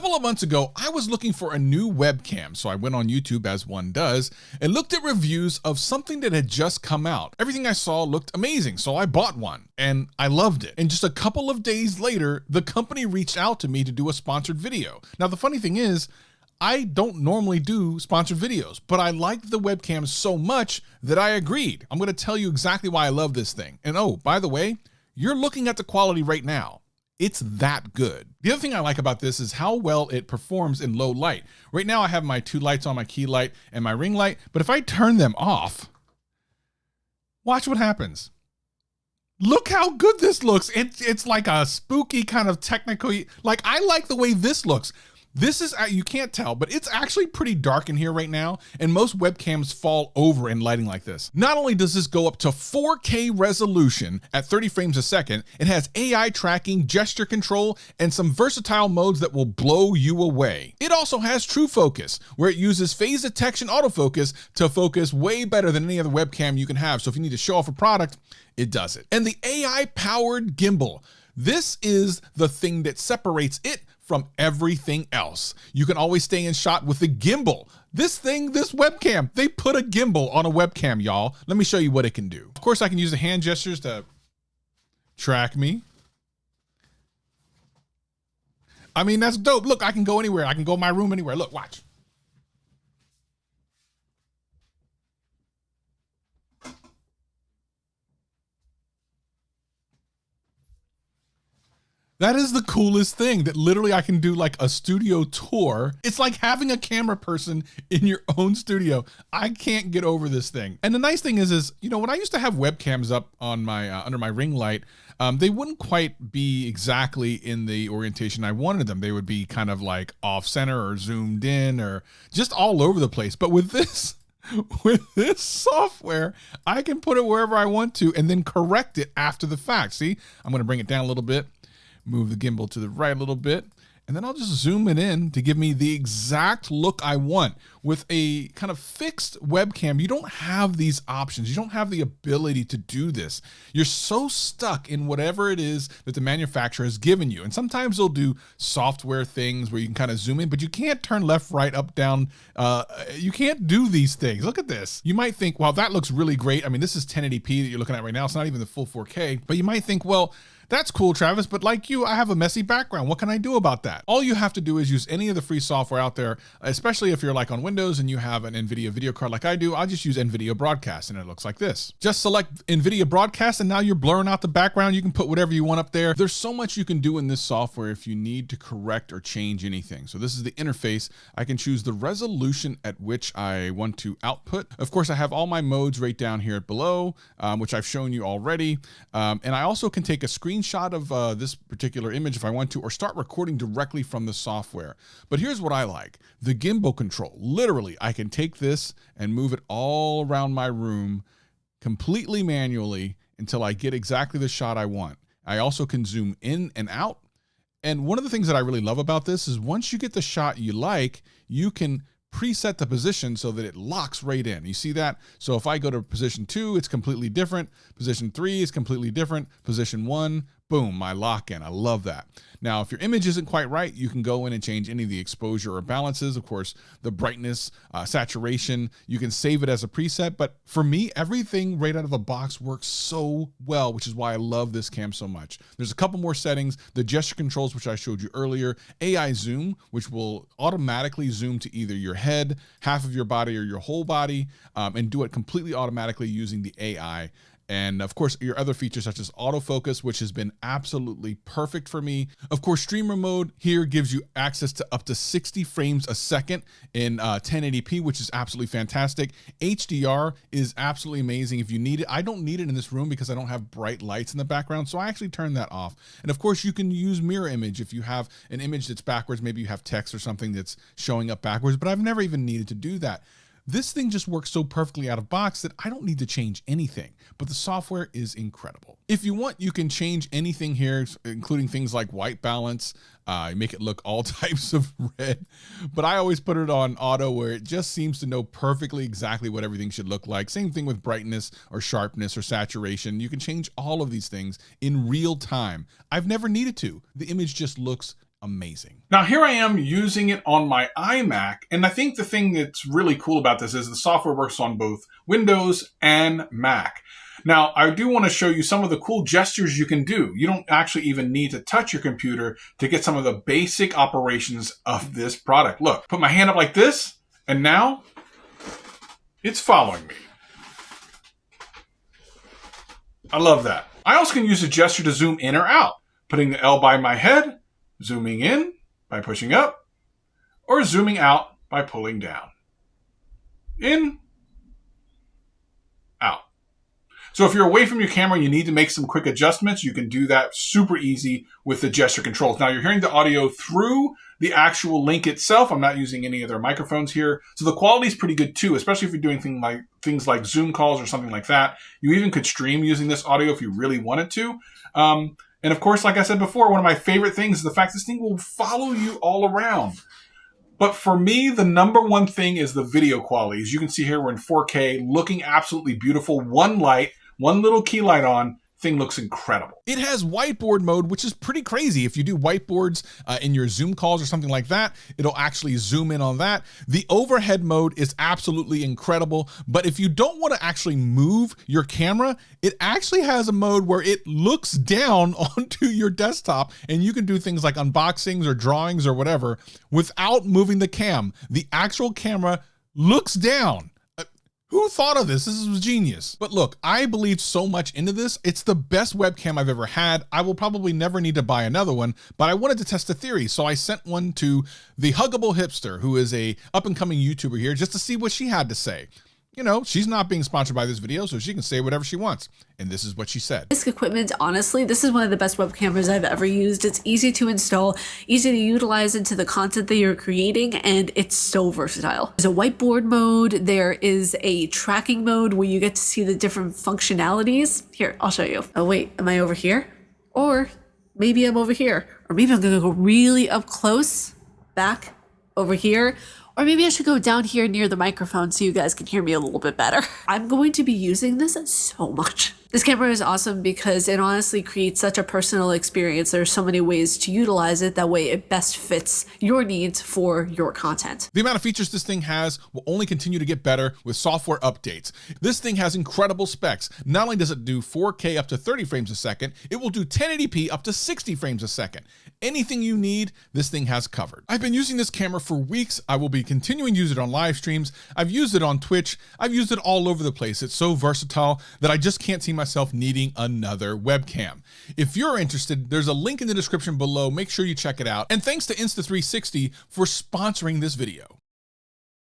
couple of months ago, I was looking for a new webcam, so I went on YouTube as one does and looked at reviews of something that had just come out. Everything I saw looked amazing, so I bought one and I loved it. And just a couple of days later, the company reached out to me to do a sponsored video. Now, the funny thing is, I don't normally do sponsored videos, but I liked the webcam so much that I agreed. I'm going to tell you exactly why I love this thing. And oh, by the way, you're looking at the quality right now. It's that good. The other thing I like about this is how well it performs in low light. Right now I have my 2 lights on, my key light and my ring light, but if I turn them off, watch what happens. Look how good this looks. It's like a spooky kind of technical, like I like the way this looks. This is, you can't tell, but it's actually pretty dark in here right now, and most webcams fall over in lighting like this. Not only does this go up to 4K resolution at 30 frames a second, it has AI tracking, gesture control, and some versatile modes that will blow you away. It also has true focus, where it uses phase detection autofocus to focus way better than any other webcam you can have. So if you need to show off a product, it does it. And the AI-powered gimbal. This is the thing that separates it from everything else. You can always stay in shot with the gimbal. This thing, this webcam, they put a gimbal on a webcam, y'all. Let me show you what it can do. Of course, I can use the hand gestures to track me. I mean, that's dope. Look, I can go anywhere. I can go in my room anywhere. Look, watch. That is the coolest thing, that literally I can do like a studio tour. It's like having a camera person in your own studio. I can't get over this thing. And the nice thing is, you know, when I used to have webcams up on my under my ring light, they wouldn't quite be exactly in the orientation I wanted them. They would be kind of like off center or zoomed in or just all over the place. But with this software, I can put it wherever I want to and then correct it after the fact. See, I'm going to bring it down a little bit. Move the gimbal to the right a little bit, and then I'll just zoom it in to give me the exact look I want. With a kind of fixed webcam, you don't have these options. You don't have the ability to do this. You're so stuck in whatever it is that the manufacturer has given you. And sometimes they'll do software things where you can kind of zoom in, but you can't turn left, right, up, down. You can't do these things. Look at this. You might think, wow, that looks really great. I mean, this is 1080p that you're looking at right now. It's not even the full 4K, but you might think, well, that's cool, Travis, but like you, I have a messy background. What can I do about that? All you have to do is use any of the free software out there, especially if you're like on Windows and you have an NVIDIA video card like I do. I'll just use NVIDIA Broadcast and it looks like this. Just select NVIDIA Broadcast and now you're blurring out the background. You can put whatever you want up there. There's so much you can do in this software if you need to correct or change anything. So this is the interface. I can choose the resolution at which I want to output. Of course, I have all my modes right down here below, which I've shown you already. And I also can take a screenshot of this particular image if I want to, or start recording directly from the software. But here's what I like. The gimbal control. Literally, I can take this and move it all around my room completely manually until I get exactly the shot I want. I also can zoom in and out. And one of the things that I really love about this is once you get the shot you like, you can preset the position so that it locks right in. You see that? So if I go to position 2, it's completely different. Position 3 is completely different. Position 1, boom, my lock in. I love that. Now, if your image isn't quite right, you can go in and change any of the exposure or balances. Of course, the brightness, saturation, you can save it as a preset. But for me, everything right out of the box works so well, which is why I love this cam so much. There's a couple more settings. The gesture controls, which I showed you earlier. AI zoom, which will automatically zoom to either your head, half of your body, or your whole body, and do it completely automatically using the AI. And of course, your other features such as autofocus, which has been absolutely perfect for me. Of course, streamer mode here gives you access to up to 60 frames a second in 1080p, which is absolutely fantastic. HDR is absolutely amazing if you need it. I don't need it in this room because I don't have bright lights in the background, so I actually turn that off. And of course, you can use mirror image if you have an image that's backwards. Maybe you have text or something that's showing up backwards, but I've never even needed to do that. This thing just works so perfectly out of box that I don't need to change anything, but the software is incredible. If you want, you can change anything here, including things like white balance, make it look all types of red, but I always put it on auto where it just seems to know perfectly exactly what everything should look like. Same thing with brightness or sharpness or saturation. You can change all of these things in real time. I've never needed to. The image just looks amazing. Now here I am using it on my iMac, and I think the thing that's really cool about this is the software works on both Windows and Mac. Now, I do want to show you some of the cool gestures you can do. You don't actually even need to touch your computer to get some of the basic operations of this product. Look, put my hand up like this, and now it's following me. I love that. I also can use a gesture to zoom in or out, putting the L by my head, zooming in by pushing up, or zooming out by pulling down. In, out. So if you're away from your camera and you need to make some quick adjustments, you can do that super easy with the gesture controls. Now you're hearing the audio through the actual link itself. I'm not using any of their microphones here. So the quality is pretty good too, especially if you're doing things like Zoom calls or something like that. You even could stream using this audio if you really wanted to. And of course, like I said before, one of my favorite things is the fact this thing will follow you all around. But for me, the number one thing is the video quality. As you can see here, we're in 4K, looking absolutely beautiful. One light, one little key light on, thing looks incredible. It has whiteboard mode, which is pretty crazy. If you do whiteboards in your Zoom calls or something like that, it'll actually zoom in on that. The overhead mode is absolutely incredible. But if you don't want to actually move your camera, it actually has a mode where it looks down onto your desktop and you can do things like unboxings or drawings or whatever without moving the cam. The actual camera looks down. Who thought of this? This was genius. But look, I believed so much into this. It's the best webcam I've ever had. I will probably never need to buy another one, but I wanted to test a theory. So I sent one to the Huggable Hipster, who is a up-and-coming YouTuber here, just to see what she had to say. You know, she's not being sponsored by this video, so she can say whatever she wants. And this is what she said. This equipment, honestly, this is one of the best web cameras I've ever used. It's easy to install, easy to utilize into the content that you're creating, and it's so versatile. There's a whiteboard mode. There is a tracking mode where you get to see the different functionalities. Here, I'll show you. Oh wait, am I over here? Or maybe I'm over here. Or maybe I'm gonna go really up close, back, over here. Or maybe I should go down here near the microphone so you guys can hear me a little bit better. I'm going to be using this so much. This camera is awesome because it honestly creates such a personal experience. There are so many ways to utilize it. That way it best fits your needs for your content. The amount of features this thing has will only continue to get better with software updates. This thing has incredible specs. Not only does it do 4K up to 30 frames a second, it will do 1080p up to 60 frames a second. Anything you need, this thing has covered. I've been using this camera for weeks. I will be continuing to use it on live streams. I've used it on Twitch. I've used it all over the place. It's so versatile that I just can't see myself needing another webcam. If you're interested, there's a link in the description below. Make sure you check it out. And thanks to Insta360 for sponsoring this video.